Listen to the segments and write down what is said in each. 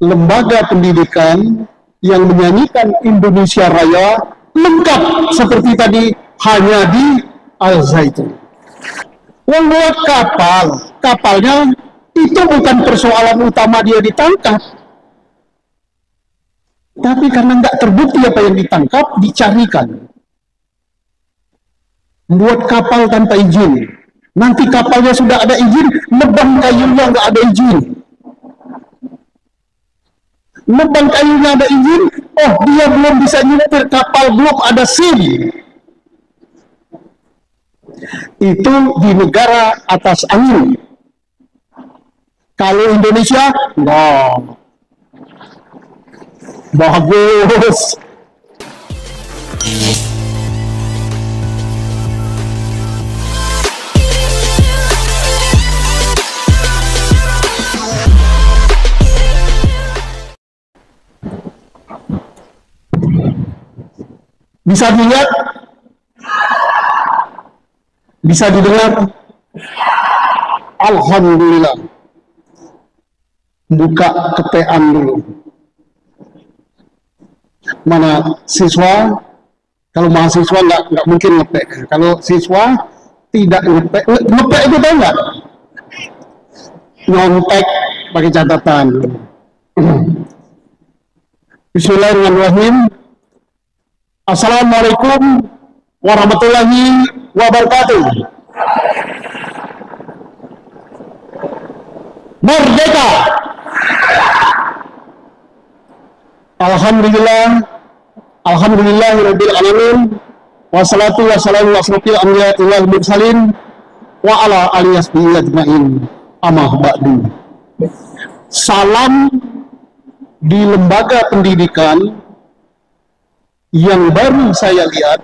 lembaga pendidikan yang menyanyikan Indonesia Raya lengkap seperti tadi hanya di Al-Zaitun. Membuat kapalnya itu bukan persoalan utama dia ditangkap, tapi karena nggak terbukti apa yang ditangkap, dicarikan. Membuat kapal tanpa izin, nanti kapalnya sudah ada izin, nebang kayunya nggak ada izin. Nebang kayunya ada izin, oh dia belum bisa nyetir kapal, belum ada SIM. Itu di negara atas angin. Kalau Indonesia, no. Bagus. Bisa dilihat, bisa didengar. Alhamdulillah. Buka kepean dulu. Mana siswa? Kalau mahasiswa nggak mungkin ngepek. Kalau siswa tidak ngepek. Ngepek itu tahu nggak? Nyontek pakai catatan. Bismillahirrahmanirrahim. Assalamualaikum warahmatullahi wabarakatuh. Merdeka! Alhamdulillah, alhamdulillahirabbil alamin, wassalatu wassalamu ala asrofil anbiya'i wal mursalin wa ala alihi ajmain. Amma ba'du. Salam di lembaga pendidikan yang baru saya lihat,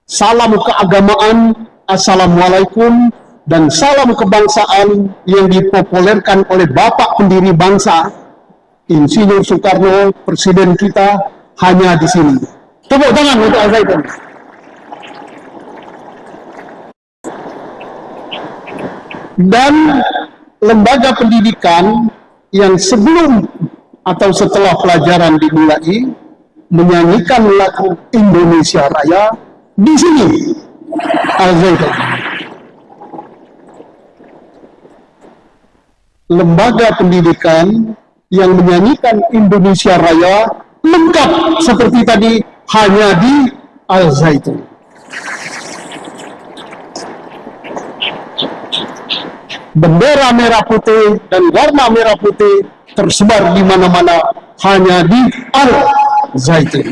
salam keagamaan, assalamualaikum, dan salam kebangsaan yang dipopulerkan oleh Bapak pendiri bangsa, Insinyur Soekarno, Presiden kita, hanya di sini. Tepuk tangan untuk Al-Zaitun. Dan lembaga pendidikan yang sebelum atau setelah pelajaran dimulai menyanyikan lagu Indonesia Raya di sini, Al-Zaitun. Lembaga pendidikan yang menyanyikan Indonesia Raya lengkap seperti tadi hanya di Al-Zaitun. Bendera merah putih dan warna merah putih tersebar di mana-mana hanya di Al-Zaitun.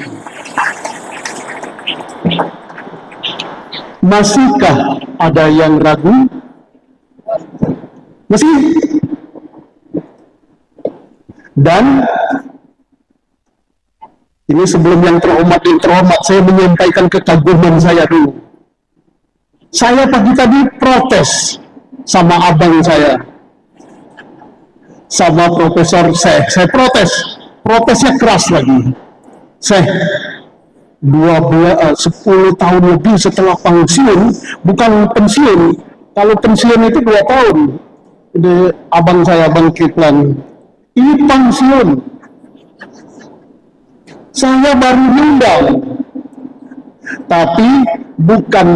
Masihkah ada yang ragu? Masih? Dan ini sebelum yang terhormat, saya menyampaikan kekaguman saya dulu. Saya pagi tadi protes sama abang saya, sama Profesor saya protes, protesnya keras lagi. 10 tahun lebih setelah pensiun, bukan pensiun, kalau pensiun itu 2 tahun. Jadi abang saya, Bang Kiplan, ini pensiun. Saya baru diundang, tapi bukan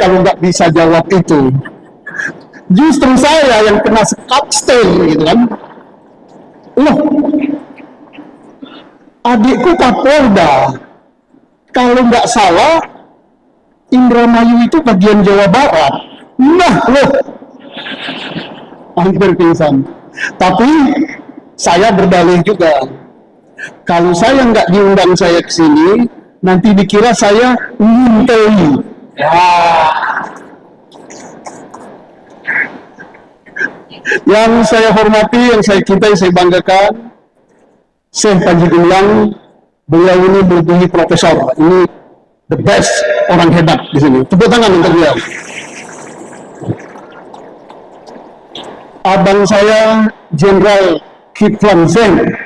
kalau nggak bisa jawab itu. Justru saya yang kena kapstel, gitu kan. Loh, adikku Kapolda, kalau nggak salah, Indramayu itu bagian Jawa Barat. Nah, loh, hampir pingsan. Tapi saya berdalih juga, kalau saya nggak diundang saya ke sini, nanti dikira saya nginteli. Yang saya hormati, yang saya cintai, saya banggakan, Syekh Panji Gumilang, beliau ini melebihi profesor. Ini the best, orang hebat di sini. Tepuk tangan untuk beliau. Abang saya, Jenderal Kiflan Zain,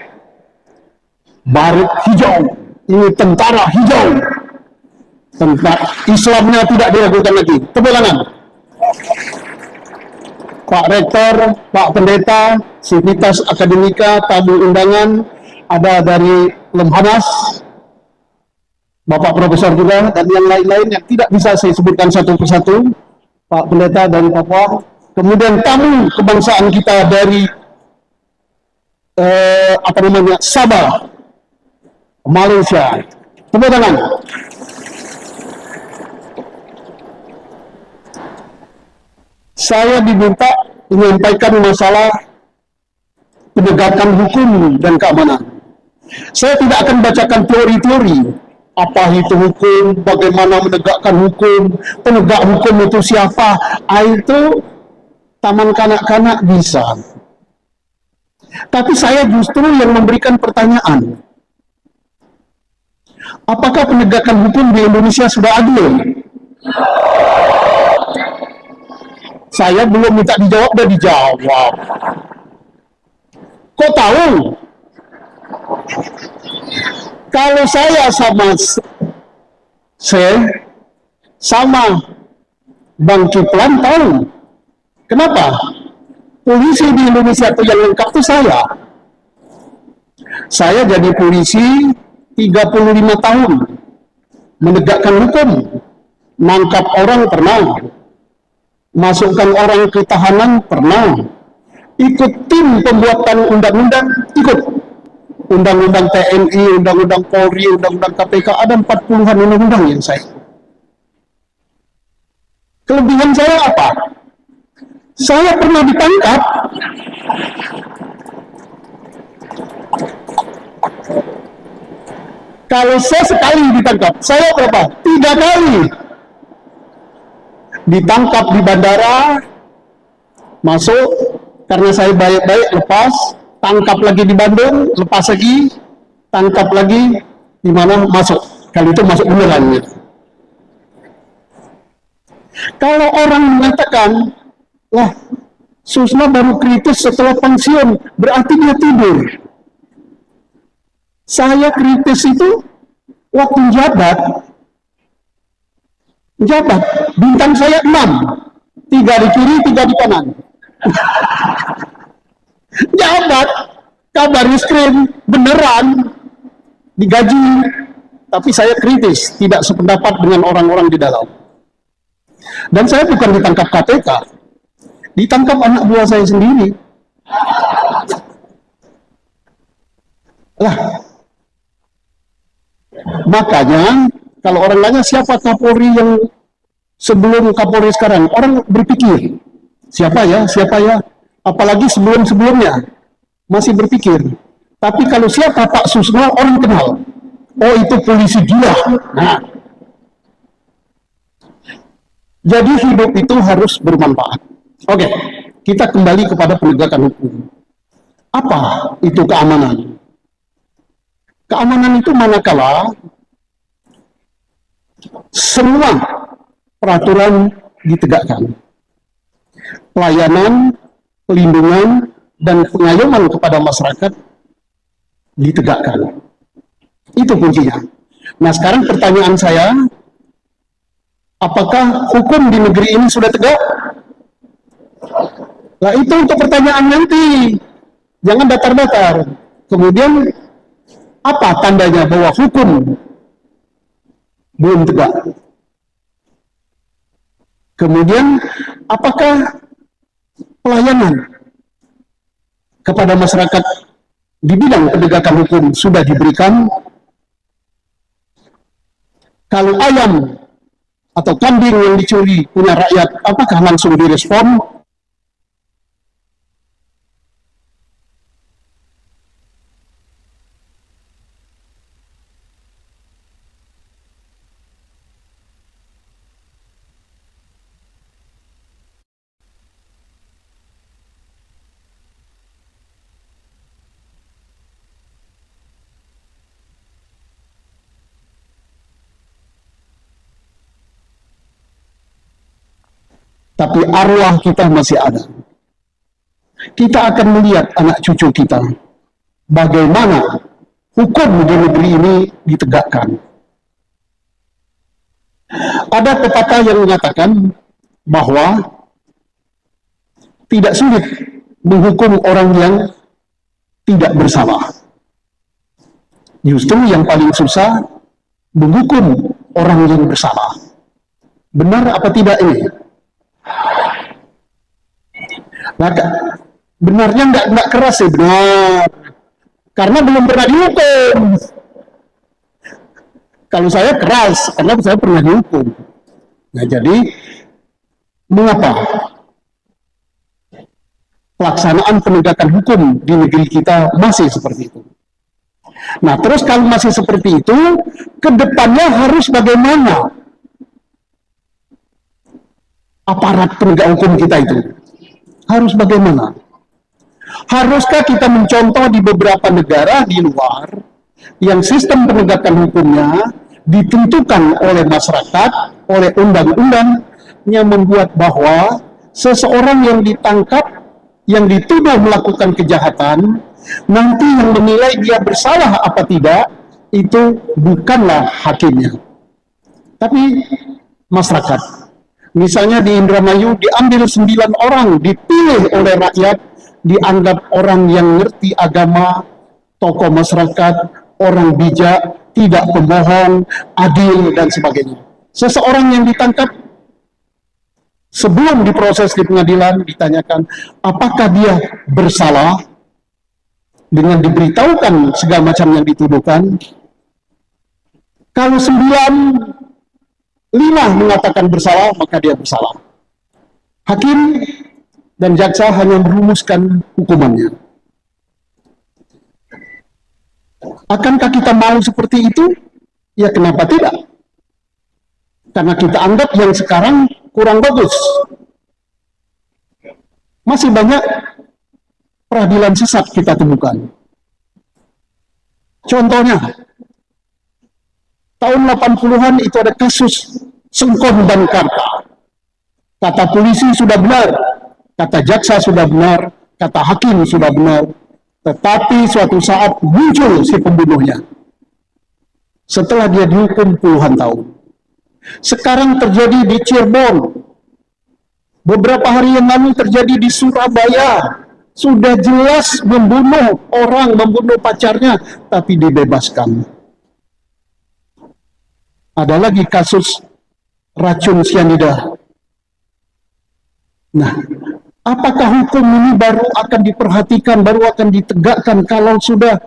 baret hijau, ini tentara hijau. Tentara Islamnya tidak diragukan lagi. Tepuk tangan. Pak Rektor, Pak Pendeta, Sivitas Akademika, tamu undangan, ada dari Lemhanas, Bapak Profesor juga, dan yang lain-lain yang tidak bisa saya sebutkan satu persatu, Pak Pendeta dari Papua, kemudian tamu kebangsaan kita dari Sabah, Malaysia. Tepuk tangan. Saya diminta menyampaikan masalah penegakan hukum dan keamanan. Saya tidak akan bacakan teori-teori apa itu hukum, bagaimana menegakkan hukum, penegak hukum itu siapa. Itu taman kanak-kanak bisa. Tapi saya justru yang memberikan pertanyaan. Apakah penegakan hukum di Indonesia sudah adil? Saya belum minta dijawab, udah dijawab. Kok tahu? Kalau saya sama Bang Kiplan tahu. Kenapa? Polisi di Indonesia itu yang lengkap itu saya. Saya jadi polisi 35 tahun. Menegakkan hukum. Nangkap orang pernah. Masukkan orang ke tahanan pernah. Ikut tim pembuatan undang-undang, ikut. Undang-undang TNI, undang-undang Polri, undang-undang KPK, ada 40-an undang-undang yang saya. Kelebihan saya apa? Saya pernah ditangkap. Kalau saya sekali ditangkap, saya berapa? 3 kali. Ditangkap di bandara, masuk, karena saya baik-baik, lepas, tangkap lagi di Bandung, lepas lagi, tangkap lagi, di mana masuk. Kali itu masuk beneran. Gitu. Kalau orang mengatakan, lah, Susno baru kritis setelah pensiun, berarti dia tidur. Saya kritis itu waktu jabat, bintang saya 6, 3 di kiri, 3 di kanan. Jabat, kabar skrim, beneran, digaji, tapi saya kritis, tidak sependapat dengan orang-orang di dalam. Dan saya bukan ditangkap KPK, ditangkap anak buah saya sendiri. Lah, makanya kalau orang nanya siapa Kapolri yang sebelum Kapolri sekarang, orang berpikir siapa ya, apalagi sebelum-sebelumnya masih berpikir. Tapi kalau siapa Pak Susno, orang kenal. Oh, itu polisi gila. Nah, jadi hidup itu harus bermanfaat. Oke, kita kembali kepada penegakan hukum. Apa itu keamanan? Keamanan itu manakala semua peraturan ditegakkan. Pelayanan, pelindungan, dan pengayoman kepada masyarakat ditegakkan. Itu kuncinya. Nah, sekarang pertanyaan saya, apakah hukum di negeri ini sudah tegak? Nah, itu untuk pertanyaan nanti. Jangan datar-datar. Kemudian, apa tandanya bahwa hukum belum tegak? Kemudian, apakah pelayanan kepada masyarakat di bidang penegakan hukum sudah diberikan? Kalau ayam atau kambing yang dicuri punya rakyat, apakah langsung direspon? Tapi arwah kita masih ada. Kita akan melihat anak cucu kita, bagaimana hukum di negeri ini ditegakkan. Ada pepatah yang mengatakan bahwa tidak sulit menghukum orang yang tidak bersalah. Justru yang paling susah menghukum orang yang bersalah. Benar apa tidak ini? Maka benarnya nggak keras sih, benar. Karena belum pernah dihukum. Kalau saya keras, karena saya pernah dihukum. Nah, jadi mengapa pelaksanaan penegakan hukum di negeri kita masih seperti itu? Nah, terus kalau masih seperti itu, ke depannya harus bagaimana aparat penegak hukum kita itu? Harus bagaimana? Haruskah kita mencontoh di beberapa negara di luar yang sistem penegakan hukumnya ditentukan oleh masyarakat, oleh undang-undang yang membuat bahwa seseorang yang ditangkap, yang dituduh melakukan kejahatan, nanti yang menilai dia bersalah apa tidak, itu bukanlah hakimnya, tapi masyarakat. Misalnya di Indramayu diambil 9 orang, dipilih oleh rakyat, dianggap orang yang ngerti agama, tokoh masyarakat, orang bijak, tidak pembohong, adil, dan sebagainya. Seseorang yang ditangkap, sebelum diproses di pengadilan, ditanyakan apakah dia bersalah, dengan diberitahukan segala macam yang dituduhkan. Kalau 5 mengatakan bersalah, maka dia bersalah. Hakim dan jaksa hanya merumuskan hukumannya. Akankah kita mau seperti itu? Ya, kenapa tidak? Karena kita anggap yang sekarang kurang bagus. Masih banyak peradilan sesat kita temukan. Contohnya, tahun 80-an itu ada kasus Sengkon dan Karta. Kata polisi sudah benar, kata jaksa sudah benar, kata hakim sudah benar, tetapi suatu saat muncul si pembunuhnya setelah dia dihukum puluhan tahun. Sekarang terjadi di Cirebon, beberapa hari yang lalu terjadi di Surabaya. Sudah jelas membunuh orang, membunuh pacarnya, tapi dibebaskan. Ada lagi kasus racun sianida. Nah, apakah hukum ini baru akan diperhatikan, baru akan ditegakkan kalau sudah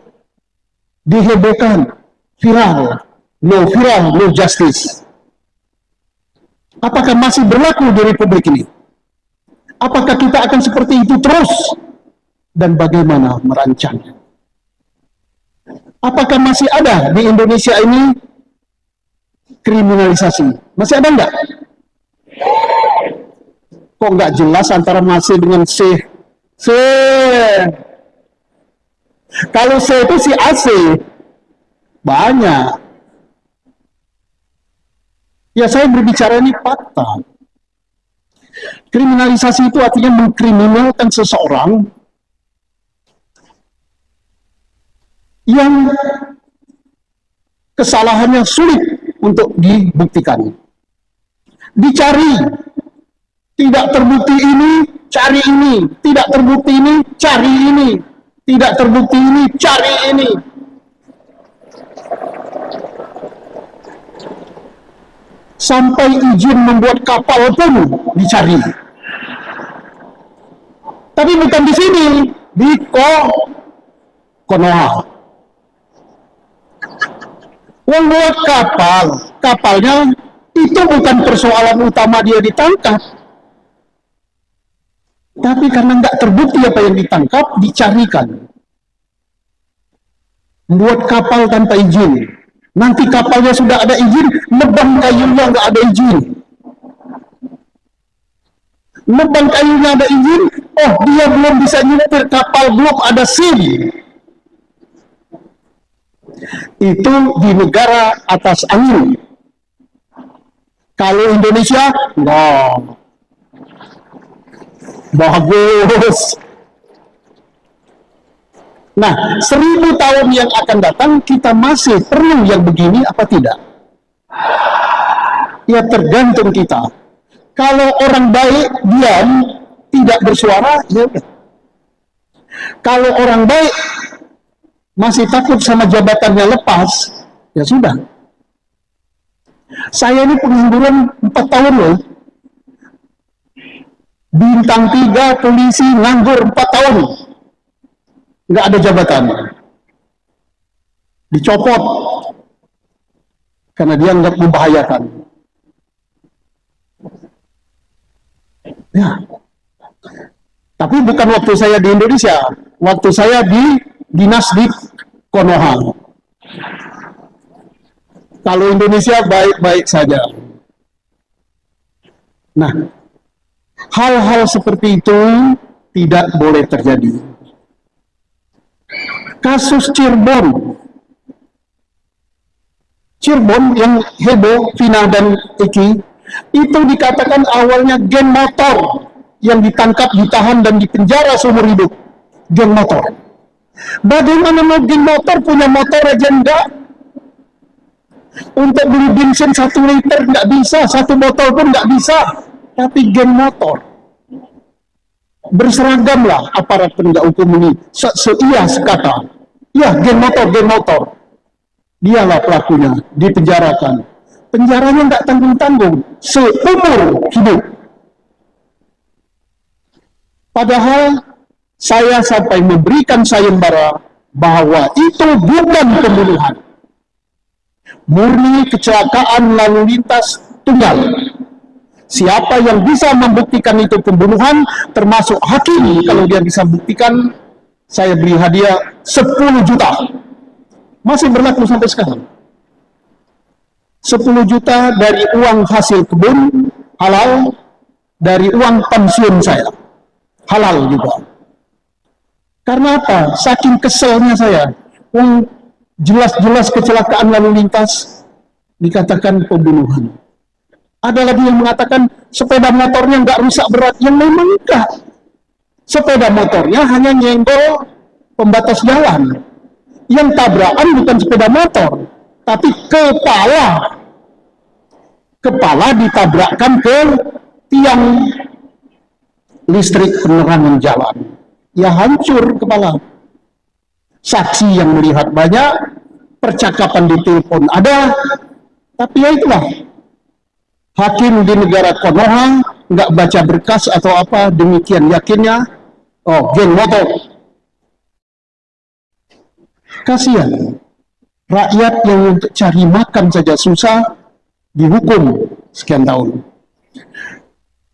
dihebohkan, viral, no justice? Apakah masih berlaku di Republik ini? Apakah kita akan seperti itu terus? Dan bagaimana merancangnya? Apakah masih ada di Indonesia ini kriminalisasi? Masih ada enggak? Kok nggak jelas antara masih dengan C? C. Kalau C itu si AC. Banyak. Ya, saya berbicara ini fakta. Kriminalisasi itu artinya mengkriminalkan seseorang yang kesalahannya sulit untuk dibuktikan. Dicari, tidak terbukti ini, cari ini, tidak terbukti ini, cari ini, tidak terbukti ini, cari ini. Sampai izin membuat kapal pun dicari. Tapi bukan di sini, di Konoha. Membuat kapal, kapalnya itu bukan persoalan utama dia ditangkap. Tapi karena nggak terbukti apa yang ditangkap, dicarikan. Membuat kapal tanpa izin. Nanti kapalnya sudah ada izin, nebang kayunya nggak ada izin. Nebang kayunya ada izin, oh dia belum bisa nyetir kapal, belum ada SIM. Itu di negara atas angin. Kalau Indonesia, no. Bagus. Nah, 1000 tahun yang akan datang, kita masih perlu yang begini apa tidak? Ya, tergantung kita. Kalau orang baik, diam, tidak bersuara, ya udah. Kalau orang baik, masih takut sama jabatannya lepas, ya sudah. Saya ini pengangguran 4 tahun loh. Bintang 3 polisi nganggur 4 tahun. Nggak ada jabatan. Dicopot. Karena dia nggak membahayakan. Ya. Tapi bukan waktu saya di Indonesia. Waktu saya di dinas di Konoha. Kalau Indonesia baik-baik saja. Nah, hal-hal seperti itu tidak boleh terjadi. Kasus Cirebon yang heboh, Vina dan Eki, itu dikatakan awalnya geng motor yang ditangkap, ditahan, dan dipenjara seumur hidup. Geng motor. Bagaimana mau geng motor punya motor aja enggak? Untuk beli bensin 1 liter nggak bisa, 1 botol pun nggak bisa. Tapi geng motor. Berseragamlah aparat penegak hukum ini. Iya sekata. Ya, geng motor. Dialah pelakunya, dipenjarakan. Penjaranya nggak tanggung-tanggung, seumur hidup. Padahal saya sampai memberikan sayembara bahwa itu bukan pembunuhan. Murni kecelakaan lalu lintas tunggal. Siapa yang bisa membuktikan itu pembunuhan, termasuk hakim, kalau dia bisa buktikan, saya beri hadiah 10 juta. Masih berlaku sampai sekarang. 10 juta dari uang hasil kebun, halal, dari uang pensiun saya, halal juga. Karena apa? Saking keselnya saya. Jelas-jelas kecelakaan lalu lintas dikatakan pembunuhan. Ada lagi yang mengatakan sepeda motornya nggak rusak berat, yang memang enggak. Sepeda motornya hanya nyenggol pembatas jalan. Yang tabrakan bukan sepeda motor, tapi kepala. Kepala ditabrakkan ke tiang listrik penerangan jalan. Ya hancur kepala. Saksi yang melihat banyak, percakapan di telepon ada, tapi ya itulah. Hakim di negara Konoha nggak baca berkas atau apa, demikian yakinnya, oh geng motor. Kasihan, rakyat yang untuk cari makan saja susah, dihukum sekian tahun.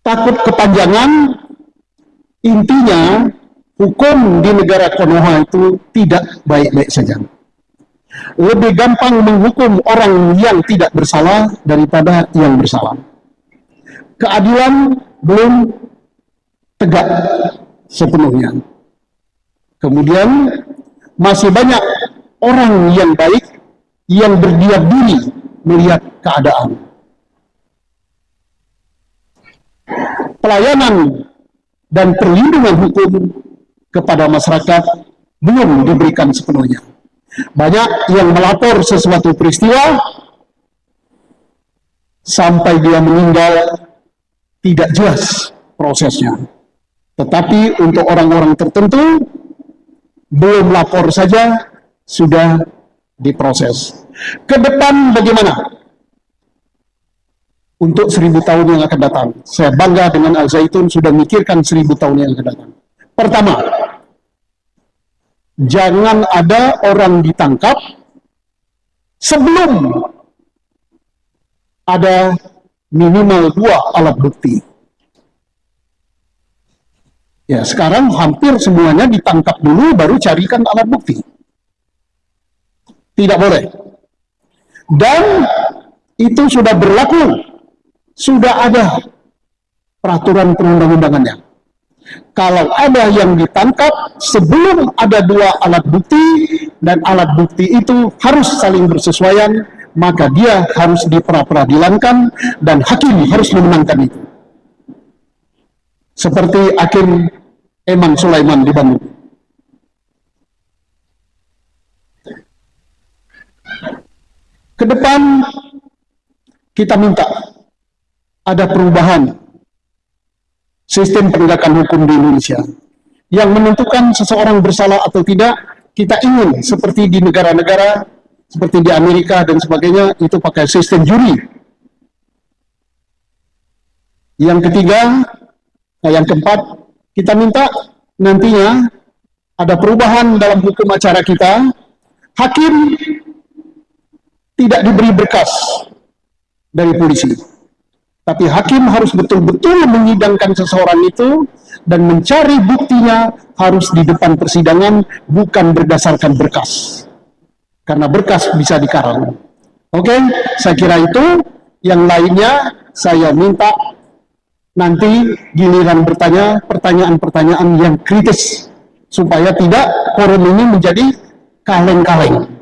Takut kepanjangan, intinya hukum di negara Konoha itu tidak baik-baik saja. Lebih gampang menghukum orang yang tidak bersalah daripada yang bersalah. Keadilan belum tegak sepenuhnya. Kemudian masih banyak orang yang baik yang berdiam diri melihat keadaan. Pelayanan dan perlindungan hukum kepada masyarakat belum diberikan sepenuhnya. Banyak yang melapor sesuatu peristiwa sampai dia meninggal tidak jelas prosesnya. Tetapi untuk orang-orang tertentu belum lapor saja sudah diproses. Ke depan bagaimana? Untuk 1000 tahun yang akan datang. Saya bangga dengan Al Zaitun sudah mikirkan 1000 tahun yang akan datang. Pertama, jangan ada orang ditangkap sebelum ada minimal 2 alat bukti. Ya, sekarang hampir semuanya ditangkap dulu baru carikan alat bukti. Tidak boleh. Dan itu sudah berlaku. Sudah ada peraturan perundang-undangannya. Kalau ada yang ditangkap sebelum ada 2 alat bukti dan alat bukti itu harus saling bersesuaian, maka dia harus diperadilankan dan hakim harus memenangkan itu. Seperti Hakim Eman Sulaiman di Bandung. Ke depan kita minta ada perubahan sistem penegakan hukum di Indonesia yang menentukan seseorang bersalah atau tidak kita ingin seperti di negara-negara seperti di Amerika dan sebagainya, itu pakai sistem juri. Yang ketiga, yang keempat, kita minta nantinya ada perubahan dalam hukum acara kita. Hakim tidak diberi berkas dari polisi, tapi hakim harus betul-betul menyidangkan seseorang itu dan mencari buktinya harus di depan persidangan, bukan berdasarkan berkas. Karena berkas bisa dikarang. Oke, saya kira itu. Yang lainnya saya minta nanti giliran bertanya pertanyaan-pertanyaan yang kritis supaya tidak forum ini menjadi kaleng-kaleng.